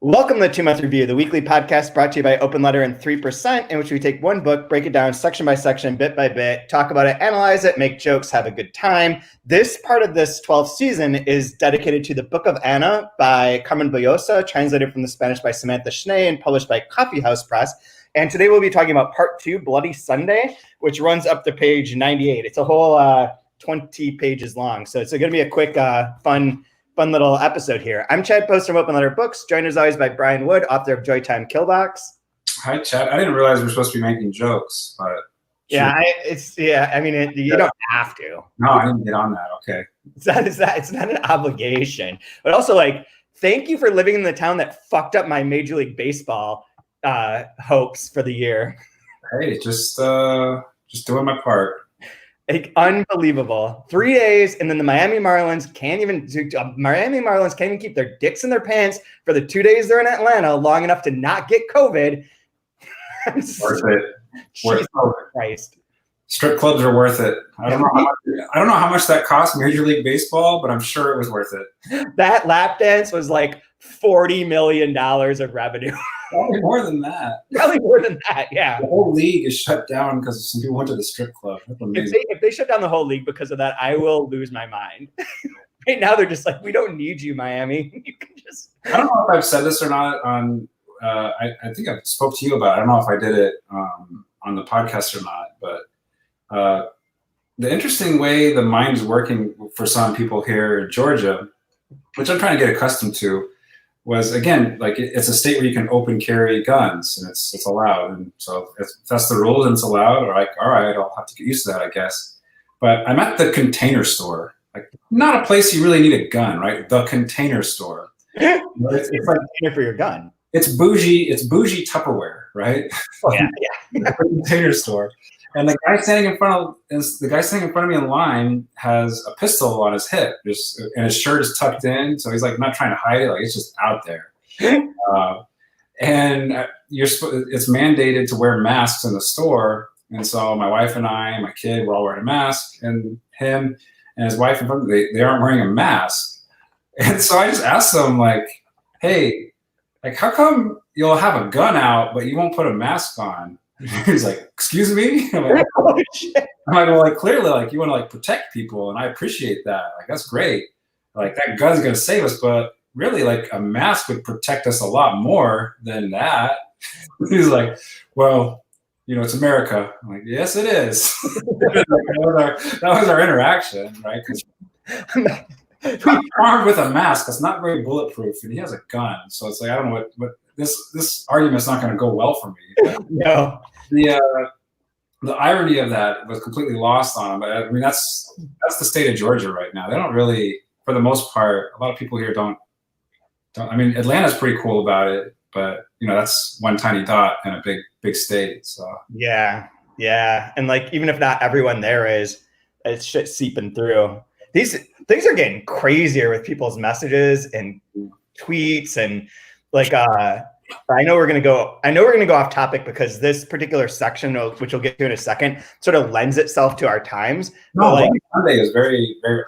Welcome to the 2-Month Review, the weekly podcast brought to you by Open Letter and 3%, in which we take one book, break it down section by section, bit by bit, talk about it, analyze it, make jokes, have a good time. This part of this 12th season is dedicated to the Book of Anna by Carmen Boullosa, translated from the Spanish by Samantha Schnee and published by Coffee House Press. And today we'll be talking about part 2, Bloody Sunday, which runs up to page 98. It's a whole 20 pages long, so it's going to be a quick, fun little episode here. I'm Chad Post from Open Letter Books, joined as always by Brian Wood, author of Joytime Killbox. Hi, Chad. I didn't realize we were supposed to be making jokes, but yeah, you don't have to. No, I didn't get on that. Okay, it's not an obligation, but also thank you for living in the town that fucked up my Major League Baseball hopes for the year. Hey, just doing my part. Unbelievable. 3 days, and then the Miami Marlins can't even keep their dicks in their pants for the 2 days they're in Atlanta long enough to not get COVID. Worth it. Jesus Christ. Strip clubs are worth it. I don't know how much that cost Major League Baseball, but I'm sure it was worth it. That lap dance was like $40 million of revenue. Probably more than that. Probably more than that, yeah. The whole league is shut down because some people went to the strip club. If they shut down the whole league because of that, I will lose my mind. Right now, they're just like, we don't need you, Miami. You can just. I don't know if I've said this or not on. I think I spoke to you about it. I don't know if I did it on the podcast or not, but the interesting way the mind is working for some people here in Georgia, which I'm trying to get accustomed to, was, again, it's a state where you can open carry guns and it's allowed. And so if that's the rules and it's allowed, all right, I'll have to get used to that, I guess. But I'm at the Container Store, not a place you really need a gun, right? The Container Store. It's like a container for your gun. It's bougie Tupperware, right? Oh, yeah. The Container Store. And the guy standing in front of me in line has a pistol on his hip, and his shirt is tucked in, so he's not trying to hide it, it's just out there. And it's mandated to wear masks in the store, and so my wife and I, my kid, we're all wearing a mask, and him and his wife in front of me, they aren't wearing a mask. And so I just asked them, hey, how come you'll have a gun out but you won't put a mask on? He's like, excuse me? I'm like, oh, shit. Well, clearly, you want to protect people, and I appreciate that. That's great. That gun's gonna save us, but really, a mask would protect us a lot more than that. He's like, well, it's America. I'm like, yes, it is. that was our interaction, right? Because I'm armed with a mask that's not very bulletproof, and he has a gun. So it's I don't know what this argument's not going to go well for me. No. The irony of that was completely lost on him. But I mean, that's the state of Georgia right now. They don't really, for the most part, a lot of people here don't. I mean, Atlanta's pretty cool about it, but that's one tiny dot in a big state. So yeah, and even if not everyone there is, it's shit seeping through. These things are getting crazier with people's messages and tweets and I know we're going to go off topic because this particular section, which we'll get to in a second, sort of lends itself to our times. No, Sunday is very, very.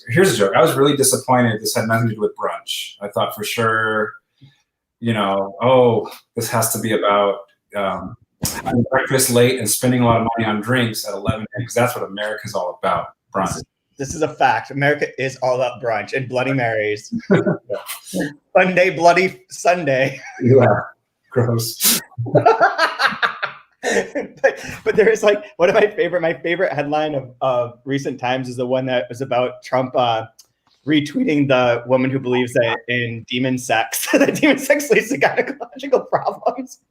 Here's a joke. I was really disappointed. This had nothing to do with brunch. I thought for sure, this has to be about having breakfast late and spending a lot of money on drinks at 11 because that's what America's all about. Brunch. This is a fact. America is all about brunch and Bloody Marys. Sunday, Bloody Sunday. Yeah, gross. but there's one of my favorite headline of recent times is the one that was about Trump retweeting the woman who believes that in demon sex, that demon sex leads to gynecological problems.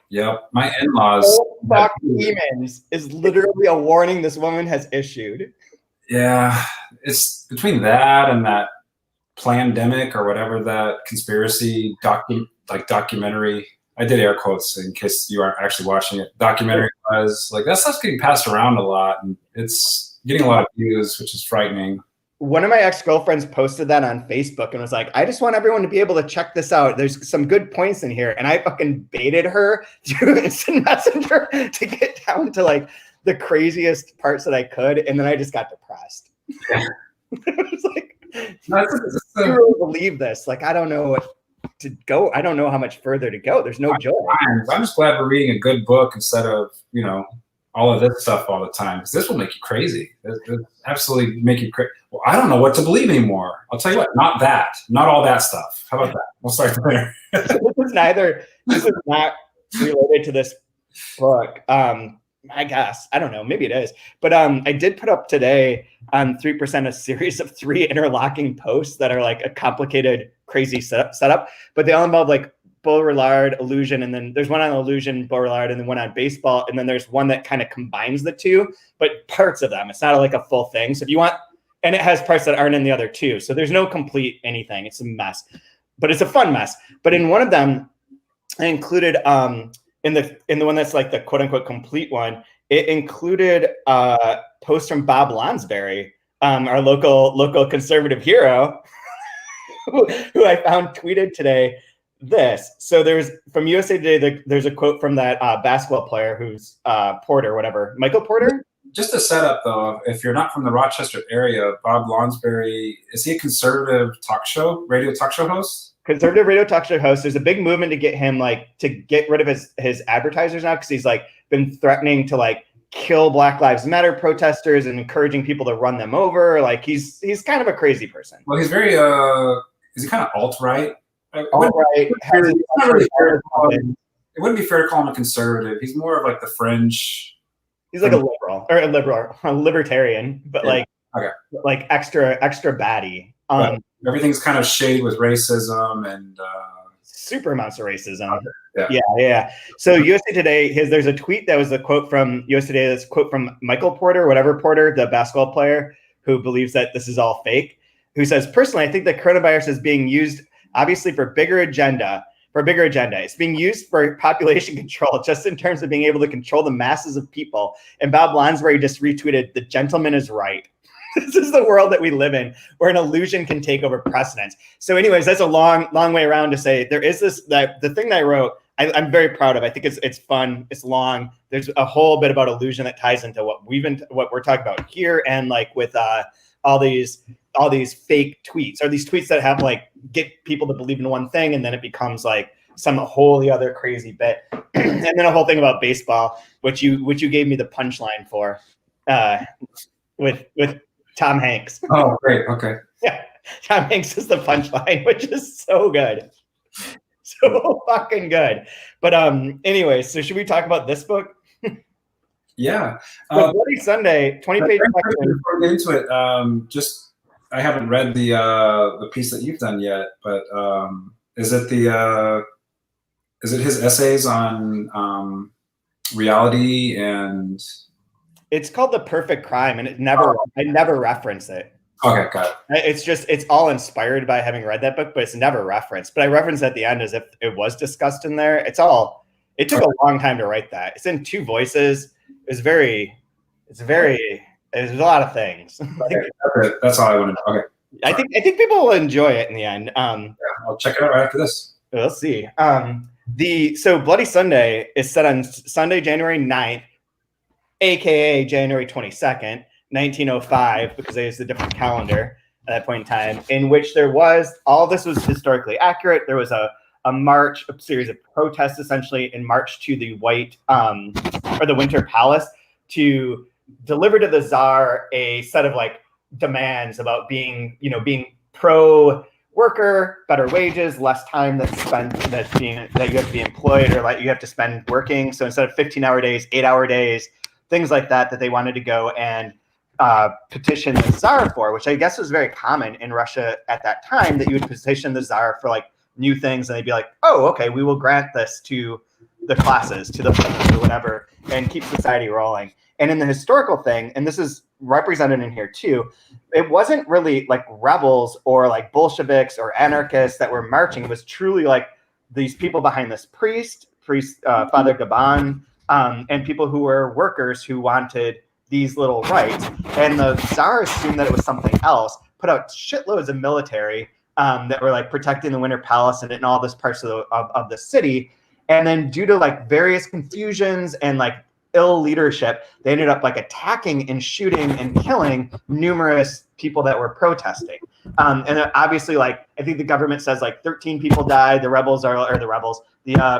Yep, my in-laws. Oh, fuck demons is literally a warning this woman has issued. Yeah, it's between that and that plandemic or whatever that conspiracy documentary. I did air quotes in case you aren't actually watching it. Documentary was that stuff's getting passed around a lot, and it's getting a lot of views, which is frightening. One of my ex-girlfriends posted that on Facebook and was like, I just want everyone to be able to check this out. There's some good points in here. And I fucking baited her through Instant Messenger to get down to the craziest parts that I could, and then I just got depressed. Yeah. It was I really believe this. I don't know what to go. I don't know how much further to go. There's no joy. I'm just glad we're reading a good book instead of, all of this stuff all the time, because this will make you crazy. This absolutely make you crazy. Well, I don't know what to believe anymore. I'll tell you what, not all that stuff. How about that? We'll start there. This is not related to this book. I guess, I don't know, maybe it is, but I did put up today on 3% a series of 3 interlocking posts that are like a complicated, crazy setup, but they all involve like Baudrillard, illusion, and then there's one on illusion, Baudrillard, and then one on baseball, and then there's one that kind of combines the two, but parts of them. It's not like a full thing. So if you want, and it has parts that aren't in the other two, so there's no complete anything. It's a mess, but it's a fun mess. But in one of them, I included in the one that's like the quote unquote complete one, it included a post from Bob Lonsberry, our local conservative hero, who I found tweeted today this. So there's from USA Today, there's a quote from that basketball player who's Porter, whatever, Michael Porter. Just a setup though, if you're not from the Rochester area, Bob Lonsberry, is he a conservative radio talk show host? Conservative radio talk show host. There's a big movement to get him to get rid of his advertisers now, because he's been threatening to kill Black Lives Matter protesters and encouraging people to run them over. He's kind of a crazy person. Well, he's very is he kind of alt-right? Alt-right. It wouldn't be fair to call him a conservative. He's more of the fringe. He's like a libertarian, but extra batty. Right. Everything's kind of shaded with racism and super amounts of racism. Okay. Yeah. So USA Today, there's a tweet that was a quote from USA Today. This quote from Michael Porter, whatever Porter, the basketball player who believes that this is all fake, who says, personally, I think that coronavirus is being used obviously for a bigger agenda. It's being used for population control, just in terms of being able to control the masses of people. And Bob Lonsberry just retweeted, "The gentleman is right." This is the world that we live in, where an illusion can take over precedence. So anyways, that's a long way around to say there is the thing that I wrote, I'm very proud of. I think it's fun. It's long. There's a whole bit about illusion that ties into what we're talking about here. And with all these fake tweets, or these tweets that have get people to believe in one thing, and then it becomes some wholly other crazy bit. And then a whole thing about baseball, which you gave me the punchline for, with Tom Hanks. Oh, great. Okay. Yeah. Tom Hanks is the punchline, which is so good. So fucking good. But anyway, so should we talk about this book? Yeah. Bloody Sunday, 20-page section. Before we get into it, I haven't read the piece that you've done yet, but is it his essays on reality and? It's called The Perfect Crime, and I never reference it. Okay, got it. It's all inspired by having read that book, but it's never referenced. But I reference at the end as if it was discussed in there. It took a long time to write that. It's in 2 voices. There's a lot of things. Okay, that's all I want to know. Okay. I think people will enjoy it in the end. Yeah, I'll check it out right after this. We'll see. So Bloody Sunday is set on Sunday, January 9th, aka January 22nd, 1905, because they used a different calendar at that point in time, in which all this was historically accurate. There was a march, a series of protests essentially in march to the the Winter Palace to deliver to the Tsar a set of demands about being pro worker, better wages, less time that you have to be employed, or you have to spend working. So instead of 15-hour days, 8-hour days, things like that they wanted to go and petition the Tsar for, which I guess was very common in Russia at that time, that you would petition the Tsar for new things, and they'd be like, oh, okay, we will grant this to the classes, to the peasants or whatever, and keep society rolling. And in the historical thing, and this is represented in here too, it wasn't really rebels or Bolsheviks or anarchists that were marching. It was truly these people behind this priest, Father Gaban, and people who were workers who wanted these little rights. And the Tsar assumed that it was something else, put out shitloads of military that were protecting the Winter Palace and in all this parts of the city. And then due to various confusions and ill leadership, they ended up like attacking and shooting and killing numerous people that were protesting. And obviously, like, I think the government says like 13 people died. The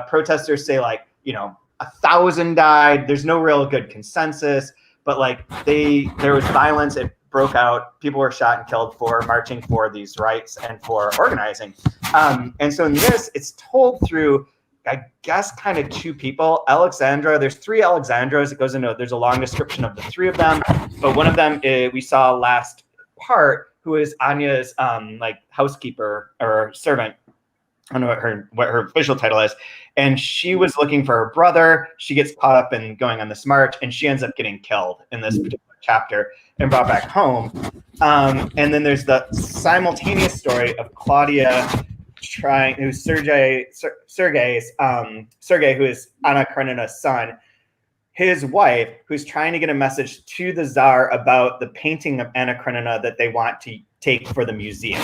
protesters say like, 1,000 died. There's no real good consensus, but like there was violence. It broke out. People were shot and killed for marching for these rights and for organizing. And so in this, it's told through, I guess, kind of two people. Alexandra, there's three Alexandras. It goes into, there's a long description of the three of them, but one of them we saw last part, who is Anya's like housekeeper or servant. I don't know what her official title is. And she was looking for her brother. She gets caught up in going on this march, and she ends up getting killed in this particular chapter and brought back home. And then there's the simultaneous story of Claudia who's Sergei, who is Anna Karenina's son, his wife, who's trying to get a message to the Tsar about the painting of Anna Karenina that they want to take for the museum,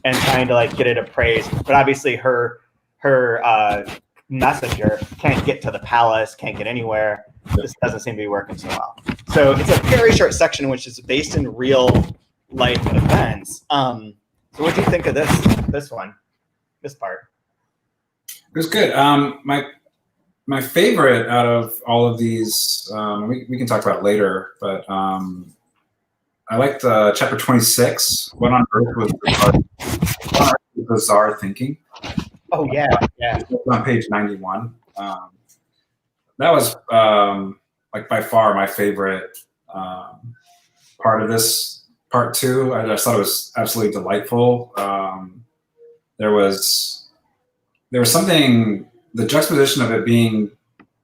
and trying to like get it appraised. But obviously her messenger can't get to the palace, can't get anywhere. This doesn't seem to be working so well. So it's a very short section, which is based in real life events. So what do you think of this part? It was good. My favorite out of all of these, we can talk about it later, but I liked chapter 26. What on earth was the Tsar thinking? Oh yeah. It's on page 91. That was like by far my favorite part of this part two. I just thought it was absolutely delightful. There was something, the juxtaposition of it being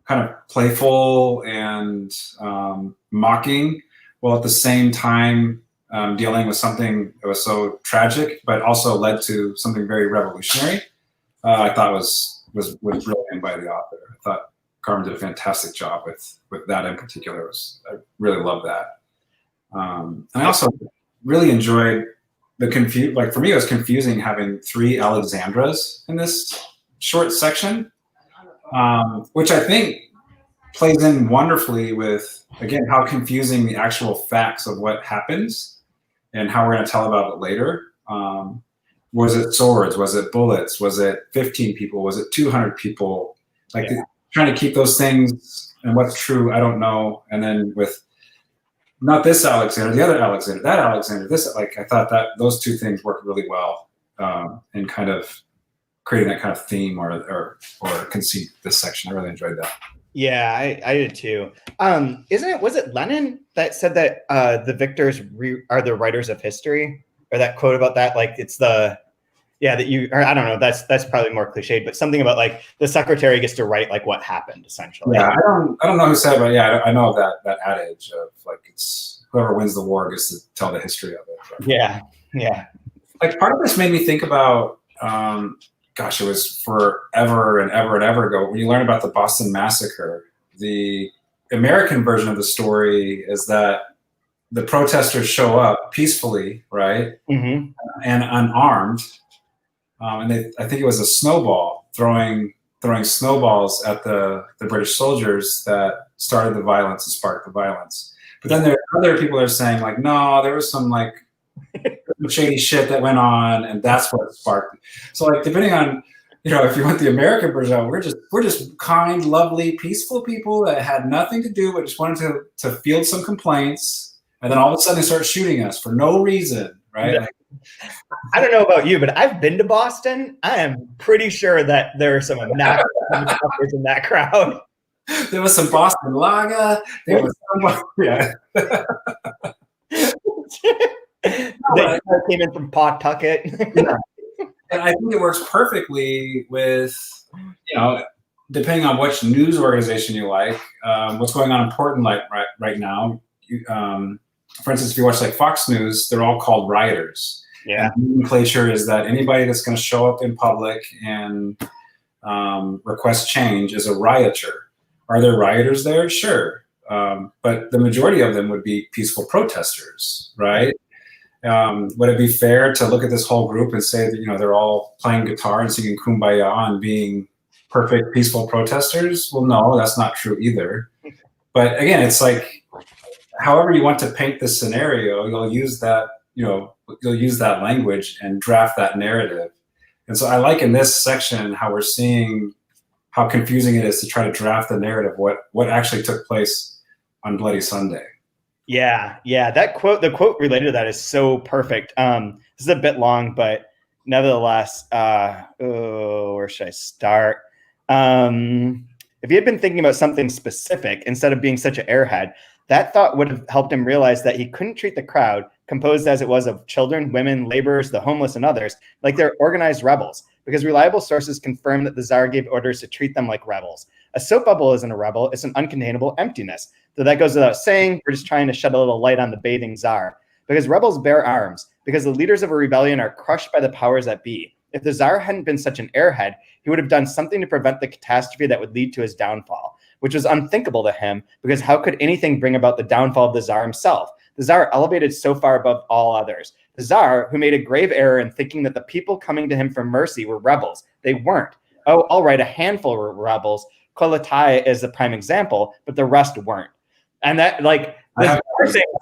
kind of playful and mocking, while at the same time dealing with something that was so tragic, but also led to something very revolutionary. I thought was brilliant by the author. I thought Carmen did a fantastic job with that in particular. I really love that. And I also really enjoyed the like for me, it was confusing having three Alexandras in this short section, which I think plays in wonderfully with, again, how confusing the actual facts of what happens and how we're going to tell about it later. Was it swords? Was it bullets? Was it 15 people? Was it 200 people? Like trying to keep those things and what's true, I don't know. And then with not this Alexander, the other Alexander, that Alexander, this, like, I thought that those two things worked really well in kind of creating that kind of theme or conceit this section. I really enjoyed that. Yeah, I did too. Was it Lenin that said that the victors are the writers of history, or that quote about that? Like it's I don't know. That's probably more cliched, but something about like the secretary gets to write like what happened essentially. Yeah, I don't know who said it, but yeah, I know that adage of like it's whoever wins the war gets to tell the history of it. Yeah. Like part of this made me think about. Gosh, it was forever and ever and ever ago. When you learn about the Boston Massacre, the American version of the story is that the protesters show up peacefully, right, and unarmed, and I think it was a snowball throwing snowballs at the British soldiers that started the violence and sparked the violence. But then there are other people that are saying like, no, there was some like shady shit that went on, and that's what sparked it. So like depending on if you want the American version, we're just kind, lovely, peaceful people that had nothing to do but just wanted to field some complaints, and then all of a sudden they start shooting us for no reason, right? Yeah. I don't know about you, but I've been to Boston. I am pretty sure that there are some obnoxious motherfuckers in that crowd. There was some Boston Lager. There was They came in from Pawtucket. Yeah. And I think it works perfectly with, depending on which news organization you like, what's going on in Portland right now. For instance, if you watch like Fox News, they're all called rioters. Yeah. And the nomenclature is that anybody that's going to show up in public and request change is a rioter. Are there rioters there? Sure. But the majority of them would be peaceful protesters, right? Would it be fair to look at this whole group and say that they're all playing guitar and singing Kumbaya and being perfect peaceful protesters? Well, no, that's not true either. But again, it's like, however you want to paint this scenario, you'll use that, you'll use that language and draft that narrative. And so I like in this section how we're seeing how confusing it is to try to draft the narrative, what actually took place on Bloody Sunday. Yeah. The quote related to that is so perfect. This is a bit long, but nevertheless, where should I start? If he had been thinking about something specific instead of being such an airhead, that thought would have helped him realize that he couldn't treat the crowd, composed as it was of children, women, laborers, the homeless, and others, like they're organized rebels, because reliable sources confirm that the Tsar gave orders to treat them like rebels. A soap bubble isn't a rebel, it's an uncontainable emptiness. So that goes without saying, we're just trying to shed a little light on the bathing Tsar. Because rebels bear arms, because the leaders of a rebellion are crushed by the powers that be. If the Tsar hadn't been such an airhead, he would have done something to prevent the catastrophe that would lead to his downfall, which was unthinkable to him, because how could anything bring about the downfall of the Tsar himself? The Tsar elevated so far above all others. The Tsar, who made a grave error in thinking that the people coming to him for mercy were rebels. They weren't. Oh, all right, a handful were rebels. Kolotai is the prime example, but the rest weren't. And that, like, this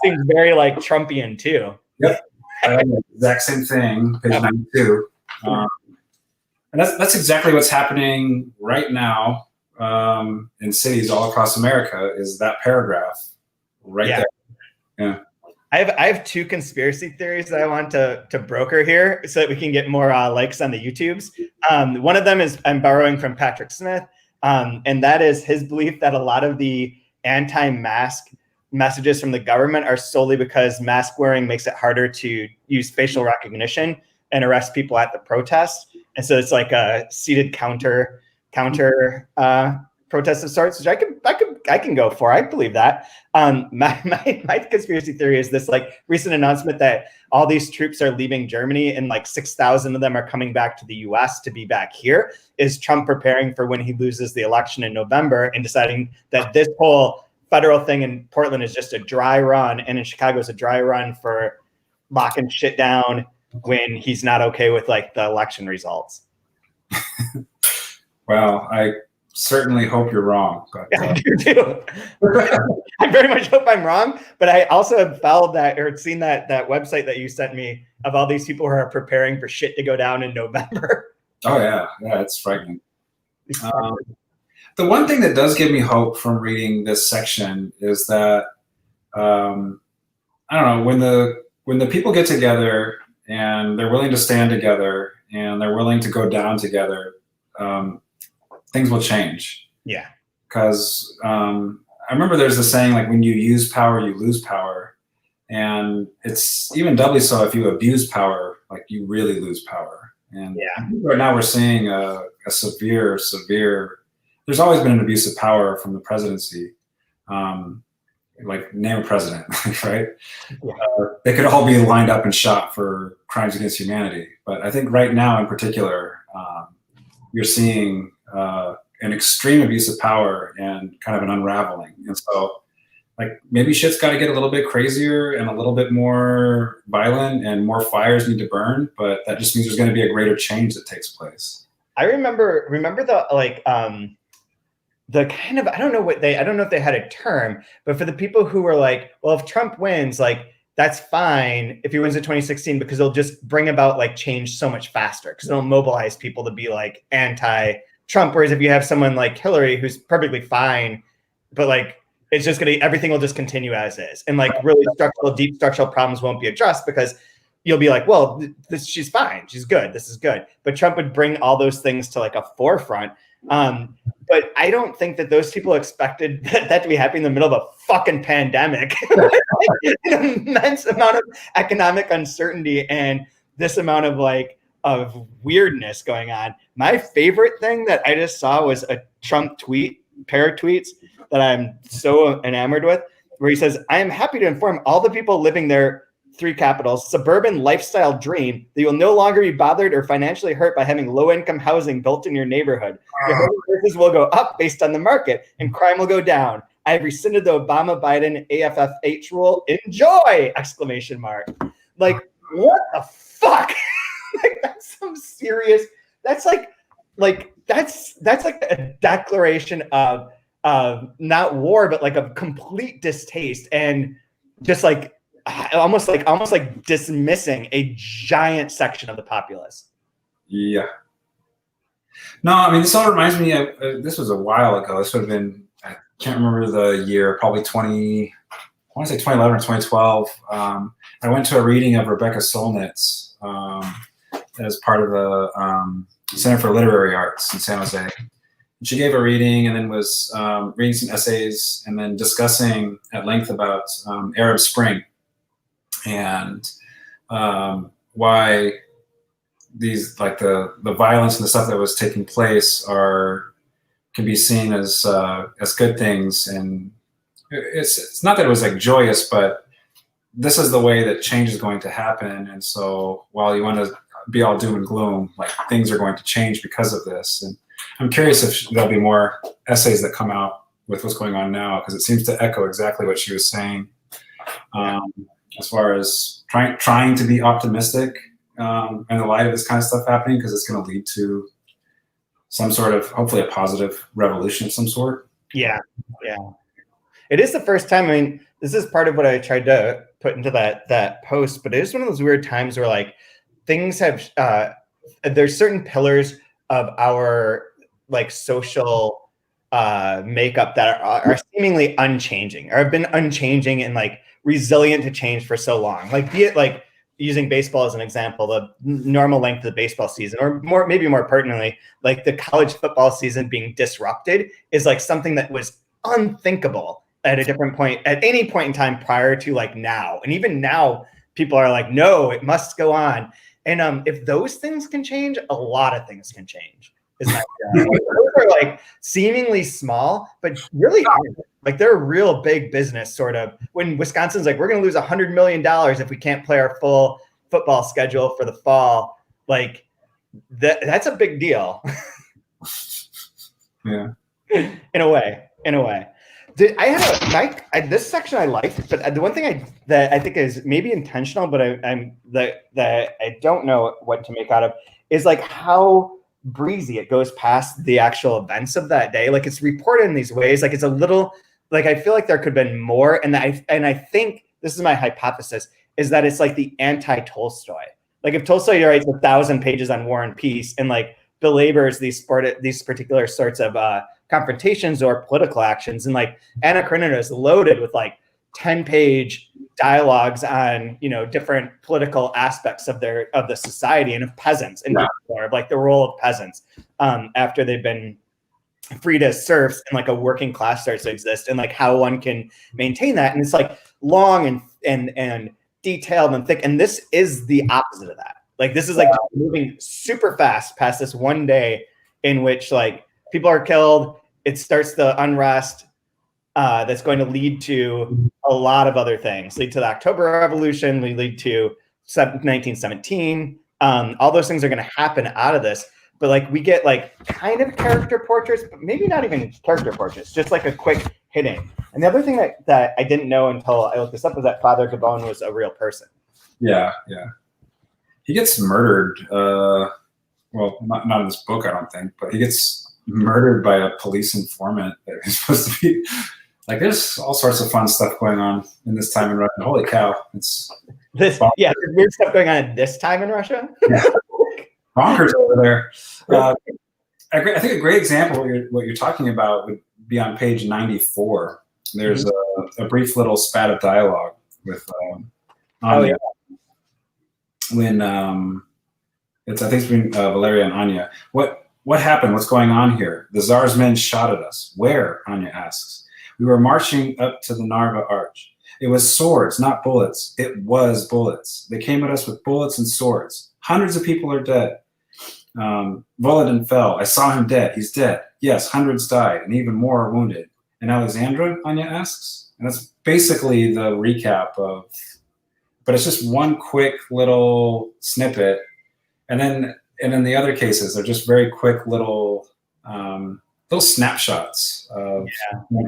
seems very, like, Trumpian, too. Yep. The exact same thing, page 92. And that's exactly what's happening right now in cities all across America, is that paragraph right there. Yeah. I have two conspiracy theories that I want to broker here so that we can get more likes on the YouTubes. One of them is I'm borrowing from Patrick Smith, and that is his belief that a lot of the anti-mask messages from the government are solely because mask wearing makes it harder to use facial recognition and arrest people at the protests. And so it's like a seated counter protest of sorts, which I can go for. I believe that. My conspiracy theory is this, like, recent announcement that all these troops are leaving Germany and like 6,000 of them are coming back to the US to be back here, is Trump preparing for when he loses the election in November and deciding that this whole federal thing in Portland is just a dry run, and in Chicago is a dry run for locking shit down when he's not okay with, like, the election results. Well, I certainly hope you're wrong. But, I do too. I very much hope I'm wrong, but I also have followed that or seen that website that you sent me of all these people who are preparing for shit to go down in November. Oh yeah, it's frightening. The one thing that does give me hope from reading this section is that I don't know, when the people get together and they're willing to stand together and they're willing to go down together, things will change. Yeah. Because I remember there's a saying, like, when you use power, you lose power. And it's even doubly so if you abuse power, like, you really lose power. And right now we're seeing a severe, there's always been an abuse of power from the presidency. Like, name a president, right? Yeah. They could all be lined up and shot for crimes against humanity. But I think right now in particular, you're seeing an extreme abuse of power and kind of an unraveling. And so, like, maybe shit's got to get a little bit crazier and a little bit more violent and more fires need to burn, but that just means there's going to be a greater change that takes place. I remember the, like, the kind of, I don't know if they had a term, but for the people who were like, well, if Trump wins, like, that's fine if he wins in 2016, because it'll just bring about, like, change so much faster, because it'll mobilize people to be, like, anti-Trump. Whereas if you have someone like Hillary, who's perfectly fine, but, like, it's just everything will just continue as is. And, like, really deep structural problems won't be addressed, because you'll be like, well, she's fine. She's good. This is good. But Trump would bring all those things to, like, a forefront. But I don't think that those people expected that to be happening in the middle of a fucking pandemic. Like, an immense amount of economic uncertainty and this amount of, like, of weirdness going on. My favorite thing that I just saw was a Trump pair of tweets that I'm so enamored with, where he says, I am happy to inform all the people living their 3 capitals suburban lifestyle dream that you'll no longer be bothered or financially hurt by having low-income housing built in your neighborhood. Your home prices will go up based on the market, and crime will go down. I have rescinded the Obama-Biden AFFH rule. Enjoy! Exclamation mark. Like, what the fuck? Like, that's some serious. That's like a declaration of not war, but like a complete distaste and just like almost like dismissing a giant section of the populace. Yeah. No, I mean, this all reminds me of, this was a while ago. This would have been, I can't remember the year, probably 2011 or 2012. I went to a reading of Rebecca Solnit's as part of the Center for Literary Arts in San Jose. She gave a reading and then was reading some essays and then discussing at length about Arab Spring and why these, like the violence and the stuff that was taking place can be seen as good things. And it's not that it was like joyous, but this is the way that change is going to happen. And so while you want to be all doom and gloom, like things are going to change because of this. And I'm curious if there'll be more essays that come out with what's going on now, because it seems to echo exactly what she was saying, as far as trying to be optimistic in the light of this kind of stuff happening, because it's going to lead to some sort of, hopefully, a positive revolution of some sort. Yeah, yeah. It is the first time. I mean, this is part of what I tried to put into that post, but it is one of those weird times where like things have there's certain pillars of our like social makeup that are seemingly unchanging, or have been unchanging and like resilient to change for so long. Like, be it like using baseball as an example, the normal length of the baseball season, or maybe more pertinently, like the college football season being disrupted is like something that was unthinkable at a different point, at any point in time prior to like now. And even now, people are like, no, it must go on. And if those things can change, a lot of things can change. Those are like seemingly small, but really aren't. Like they're a real big business, sort of. When Wisconsin's like, we're going to lose $100 million if we can't play our full football schedule for the fall. Like that's a big deal. Yeah. In a way. I had this section I liked, but the one thing that I think is maybe intentional, but that I don't know what to make out of, is like how breezy it goes past the actual events of that day. Like it's reported in these ways, like it's a little, like I feel like there could have been more, and I think this is my hypothesis, is that it's like the anti-Tolstoy. Like if Tolstoy writes 1,000 pages on War and Peace and like belabors these particular sorts of confrontations or political actions, and like Anna Karenina is loaded with like 10-page dialogues on, you know, different political aspects of the society and of peasants, and of like the role of peasants after they've been freed as serfs and like a working class starts to exist, and like how one can maintain that. And it's like long and detailed and thick, and this is the opposite of that. Like this is like moving super fast past this one day in which like people are killed. It starts the unrest that's going to lead to a lot of other things. Lead to the October Revolution. Lead to 1917. All those things are going to happen out of this. But like we get like kind of character portraits, but maybe not even character portraits. Just like a quick hitting. And the other thing that I didn't know until I looked this up was that Father Gabon was a real person. Yeah. He gets murdered. Well, not in this book, I don't think, but he gets murdered by a police informant that he's supposed to be. Like, there's all sorts of fun stuff going on in this time in Russia. Holy cow! There's weird stuff going on at this time in Russia. Yeah. Bonkers over there. I think a great example of what you're talking about would be on page 94. There's a brief little spat of dialogue with Anya. When I think it's between Valeria and Anya. What happened? What's going on here? The Tsar's men shot at us. Where? Anya asks. We were marching up to the Narva Arch. It was swords, not bullets. It was bullets. They came at us with bullets and swords. Hundreds of people are dead. Volodin fell. I saw him dead. He's dead. Yes, hundreds died, and even more are wounded. And Alexandra? Anya asks. And that's basically the recap of, but it's just one quick little snippet. And then the other cases are just very quick little snapshots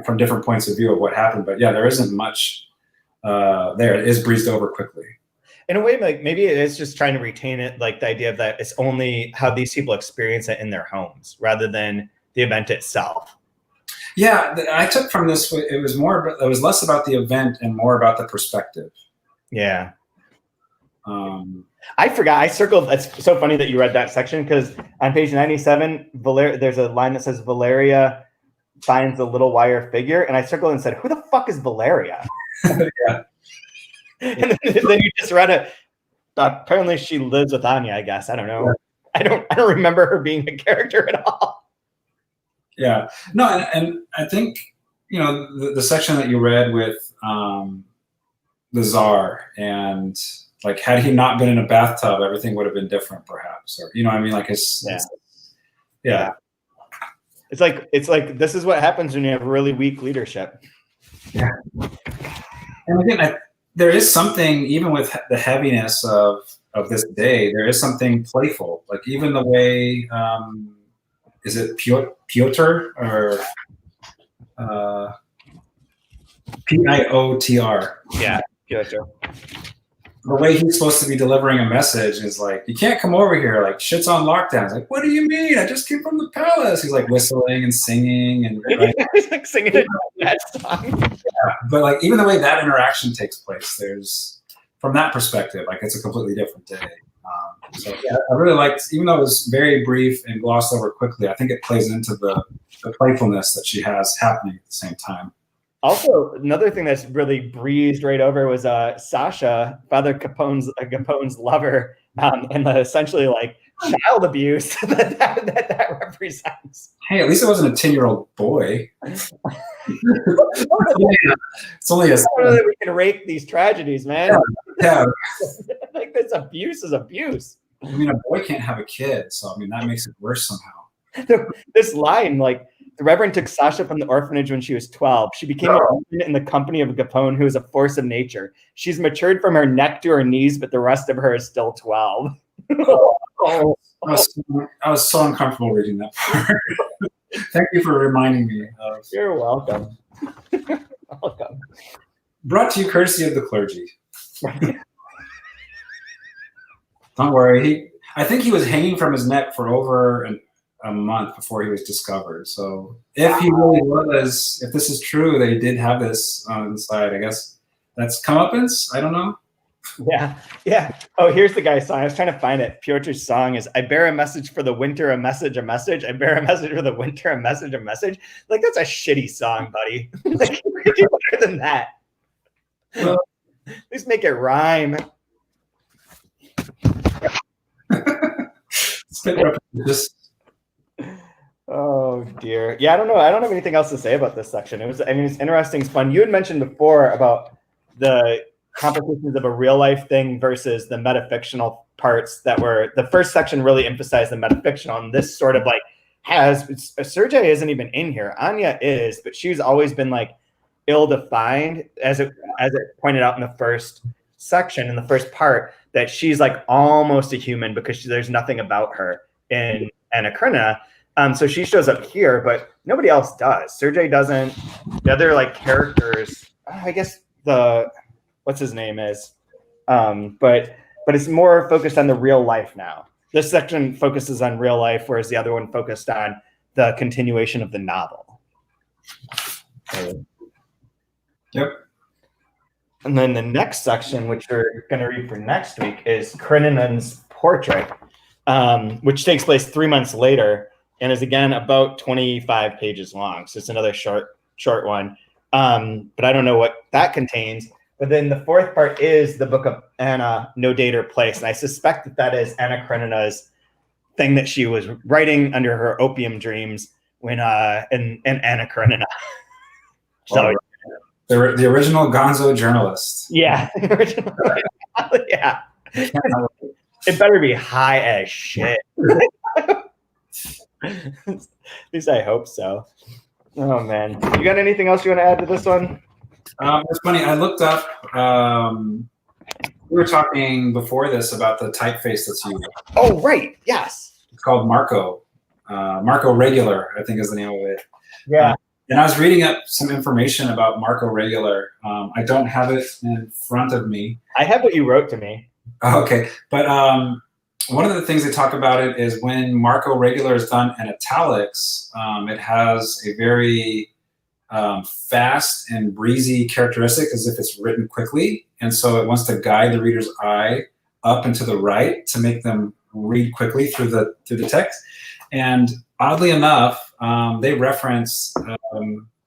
from different points of view of what happened. But yeah, there isn't much there. It is breezed over quickly. In a way, like maybe it is just trying to retain it, like the idea of that it's only how these people experience it in their homes rather than the event itself. Yeah, I took from this, it was less about the event and more about the perspective. Yeah. I forgot. I circled. It's so funny that you read that section because on page 97, there's a line that says Valeria finds the little wire figure, and I circled and said, "Who the fuck is Valeria?" Yeah. And then you just read it. Apparently, she lives with Anya. I guess I don't know. Yeah. I don't remember her being a character at all. Yeah. No, and I think the section that you read with the Tsar and. Like, had he not been in a bathtub, everything would have been different, perhaps. Or, I mean, like, yeah. It's like this is what happens when you have really weak leadership. Yeah. And again, there is something, even with the heaviness of this day, there is something playful. Like, even the way, is it Piotr or Piotr? Yeah, Piotr. The way he's supposed to be delivering a message is like, you can't come over here, like shit's on lockdown. It's like, what do you mean? I just came from the palace. He's like whistling and singing and right? He's like singing that song. Yeah, but like even the way that interaction takes place, there's from that perspective, like it's a completely different day. So yeah, I really liked, even though it was very brief and glossed over quickly, I think it plays into the playfulness that she has happening at the same time. Also, another thing that's really breezed right over was Sasha, Father Capone's lover, and the essentially like child abuse that represents. Hey, at least it wasn't a 10-year-old boy. It's only a. I don't know that we can rate these tragedies, man. Yeah. Like this abuse is abuse. I mean, a boy can't have a kid, so I mean that makes it worse somehow. This line, like. The Reverend took Sasha from the orphanage when she was 12. She became a woman in the company of Capone, who is a force of nature. She's matured from her neck to her knees, but the rest of her is still 12. I was so uncomfortable reading that part. Thank you for reminding me. You're welcome. Welcome. Brought to you courtesy of the clergy. Don't worry. I think he was hanging from his neck for over a month before he was discovered. So if he really was, if this is true, they did have this on the side, I guess that's comeuppance. I don't know. Yeah. Oh, here's the guy's song. I was trying to find it. Piotr's song is, I bear a message for the winter, a message, a message. I bear a message for the winter, a message, a message. Like, that's a shitty song, buddy. Like, you could do better than that. Well, at least make it rhyme. Just Oh dear. Yeah, I don't know. I don't have anything else to say about this section. It's interesting. It's fun. You had mentioned before about the complications of a real life thing versus the metafictional parts that were the first section really emphasized the metafictional, and this sort of like Sergei isn't even in here. Anya is, but she's always been like ill-defined as it pointed out in the first section, in the first part, that she's like almost a human because there's nothing about her in Anna Karenina. So she shows up here, but nobody else does. Sergei doesn't. The other like characters, I guess what's his name is, but it's more focused on the real life now. This section focuses on real life, whereas the other one focused on the continuation of the novel. Yep. And then the next section, which we're going to read for next week, is Krenin's portrait, which takes place 3 months later. And is again about 25 pages long. So it's another short one. But I don't know what that contains. But then the fourth part is the book of Anna, No Date or Place. And I suspect that is Anna Karenina's thing that she was writing under her opium dreams when in Anna Karenina. So the original Gonzo journalist. Yeah. Yeah. It better be high as shit. At least I hope so. Oh man, you got anything else you want to add to this one? It's funny. I looked up. We were talking before this about the typeface that's used. Oh right, yes. It's called Marco. Marco Regular, I think, is the name of it. Yeah. And I was reading up some information about Marco Regular. I don't have it in front of me. I have what you wrote to me. Okay, but one of the things they talk about it is when Marco Regular is done in italics, it has a very fast and breezy characteristic, as if it's written quickly. And so it wants to guide the reader's eye up and to the right to make them read quickly through the text. And oddly enough, they reference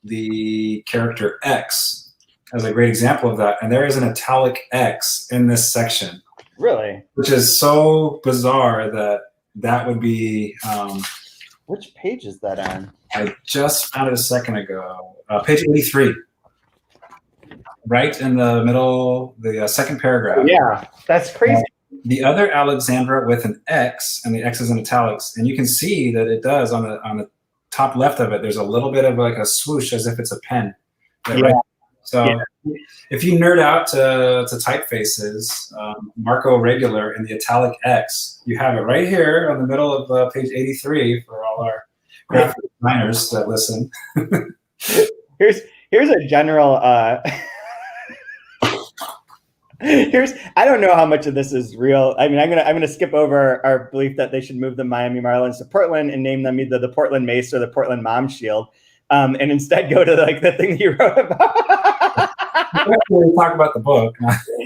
the character X as a great example of that. And there is an italic X in this section. Really? Which is so bizarre that would be... which page is that on? I just found it a second ago. Page 83. Right in the middle, the second paragraph. Yeah, that's crazy. The other Alexandra with an X, and the X is in italics. And you can see that it does on the top left of it, there's a little bit of like a swoosh as if it's a pen. Right? So if you nerd out to typefaces, Marco Regular and the italic X, you have it right here on the middle of page 83 for all our graphic designers that listen. Here's a general. I don't know how much of this is real. I mean, I'm gonna skip over our belief that they should move the Miami Marlins to Portland and name them either the Portland Mace or the Portland Mom Shield, and instead go to like the thing you wrote about. We talk about the book.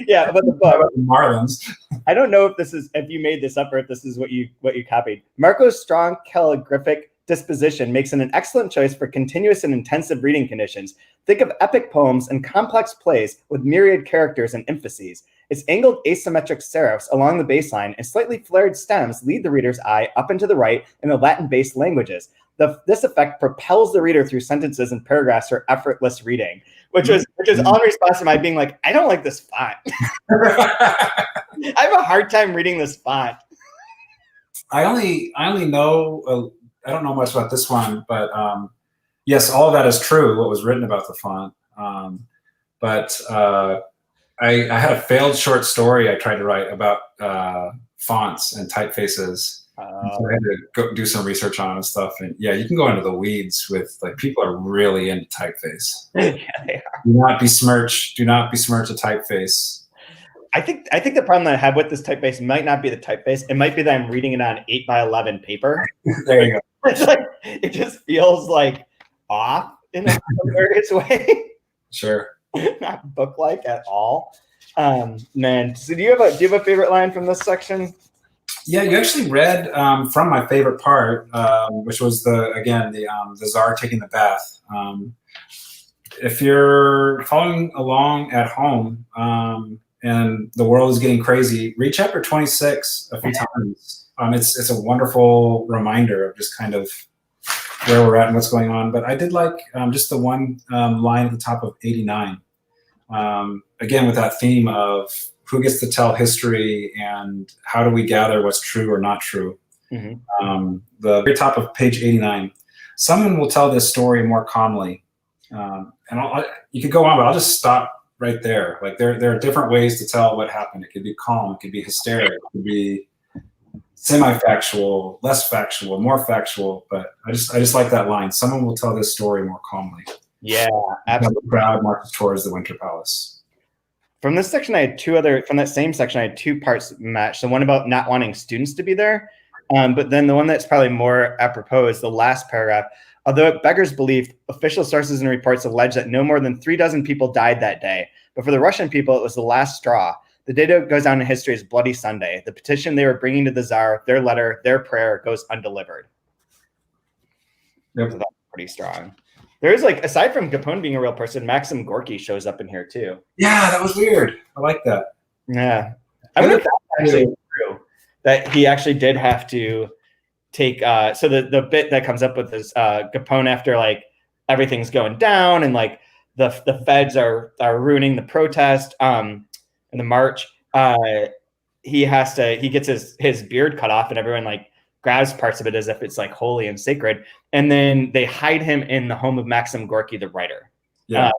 Yeah, about the book. About the Marlins. I don't know if you made this up or if this is what you copied. Marco's strong calligraphic disposition makes it an excellent choice for continuous and intensive reading conditions. Think of epic poems and complex plays with myriad characters and emphases. Its angled asymmetric serifs along the baseline and slightly flared stems lead the reader's eye up and to the right in the Latin-based languages. This effect propels the reader through sentences and paragraphs for effortless reading, which is all in response to my being like, I don't like this font. I have a hard time reading this font. I only know, I don't know much about this one, but yes, all of that is true, what was written about the font. But I had a failed short story I tried to write about fonts and typefaces. So I had to go do some research on and stuff. And yeah, you can go into the weeds with, like, people are really into typeface. Yeah, they are. Do not besmirch a typeface. I think the problem that I have with this typeface might not be the typeface. It might be that I'm reading it on 8x11 paper. There you go. It's like, it just feels like off in a hilarious way. Sure. Not book-like at all. Man, so do you have a favorite line from this section? Yeah, you actually read from my favorite part, which was the Tsar taking the bath. If you're following along at home and the world is getting crazy, read chapter 26 a few times. It's a wonderful reminder of just kind of where we're at and what's going on. But I did like just the one line at the top of 89. Again, with that theme of who gets to tell history and how do we gather what's true or not true. Mm-hmm. The very top of page 89. Someone will tell this story more calmly. And you could go on, but I'll just stop right there. Like there are different ways to tell what happened. It could be calm, it could be hysteric, it could be semi-factual, less factual, more factual. But I just like that line. Someone will tell this story more calmly. Yeah, absolutely. The crowd marches towards the Winter Palace. From this section, from that same section, I had two parts matched. The one about not wanting students to be there, but then the one that's probably more apropos is the last paragraph. Although it beggars belief, official sources and reports allege that no more than 36 people died that day. But for the Russian people, it was the last straw. The day that goes down in history as Bloody Sunday. The petition they were bringing to the Tsar, their letter, their prayer goes undelivered. Yep. So that's pretty strong. There is, like, aside from Capone being a real person, Maxim Gorky shows up in here too. Yeah, that was weird. I like that. Yeah. I wonder if that's actually true. That he actually did have to take so the bit that comes up with this Capone after, like, everything's going down and, like, the feds are ruining the protest and the march. He gets his beard cut off and everyone, like, grabs parts of it as if it's, like, holy and sacred. And then they hide him in the home of Maxim Gorky, the writer. Yeah.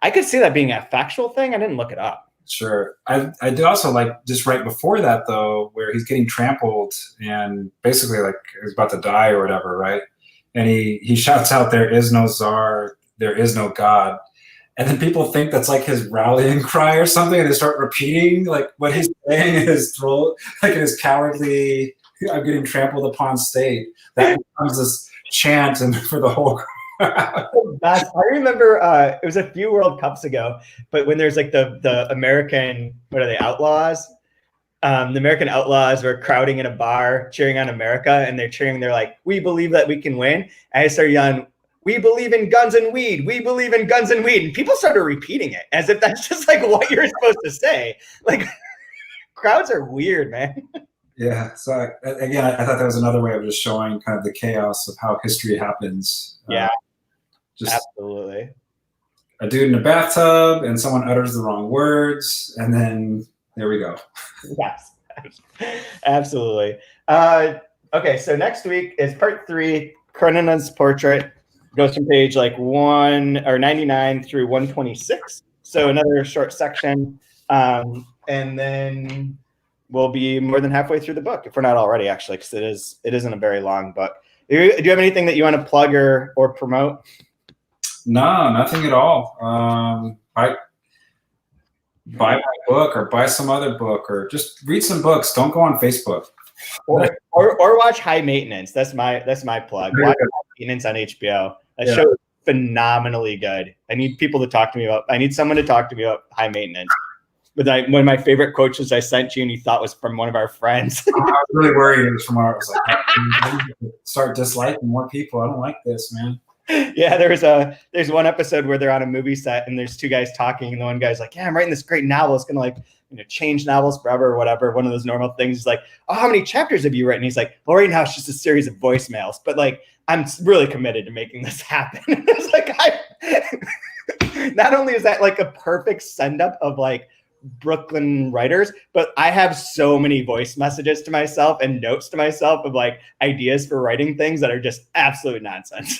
I could see that being a factual thing. I didn't look it up. Sure. I do also like just right before that, though, where he's getting trampled and basically, like, he's about to die or whatever, right? And he shouts out, "There is no Tsar, there is no God." And then people think that's like his rallying cry or something, and they start repeating, like, what he's saying in his throat, like in his cowardly, "I'm getting trampled upon" state. That becomes this chant and for the whole Best. I remember it was a few World Cups ago, but when there's like the American, what are they, Outlaws? The American Outlaws were crowding in a bar cheering on America, and they're cheering. They're like, "We believe that we can win." And I started yelling, "We believe in guns and weed. We believe in guns and weed." And people started repeating it as if that's just like what you're supposed to say. Like, crowds are weird, man. Yeah. So again, I thought that was another way of just showing kind of the chaos of how history happens. Yeah, just absolutely. A dude in a bathtub, and someone utters the wrong words, and then there we go. Yes, absolutely. Okay, so next week is part 3, Krenina's portrait. Goes from page like 99 through 126. So another short section, and then we'll be more than halfway through the book, if we're not already, actually, because it isn't a very long book. Do you have anything that you want to plug or promote? No, nothing at all. Buy my book or buy some other book or just read some books. Don't go on Facebook. Or watch High Maintenance. That's my plug. Watch High Maintenance on HBO. That show is phenomenally good. I need people to talk to me about. I need someone to talk to me about High Maintenance. But one of my favorite quotes I sent you, and you thought was from one of our friends. I was really worried it was from our. I was like, start disliking more people. I don't like this, man. Yeah, there's one episode where they're on a movie set and there's two guys talking, and the one guy's like, "Yeah, I'm writing this great novel. It's gonna change novels forever or whatever." One of those normal things. He's like, "Oh, how many chapters have you written?" He's like, "Well, right now it's just a series of voicemails, but like I'm really committed to making this happen." It's like not only is that like a perfect send up of like Brooklyn writers, but I have so many voice messages to myself and notes to myself of like ideas for writing things that are just absolute nonsense.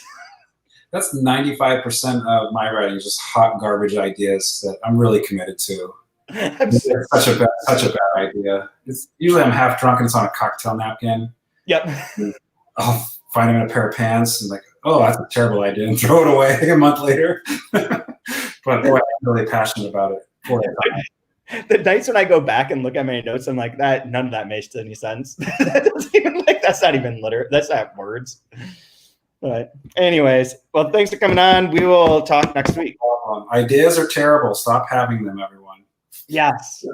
That's 95% of my writing is just hot garbage ideas that I'm really committed to. It's such a bad idea. It's usually I'm half drunk and it's on a cocktail napkin. Yep. I'll find them in a pair of pants and like, oh, that's a terrible idea, and throw it away a month later. But boy, I'm really passionate about it. The nights when I go back and look at my notes, I'm like, none of that makes any sense. That's not even that's not words. But anyways, well, thanks for coming on. We will talk next week. Ideas are terrible. Stop having them, everyone. Yes.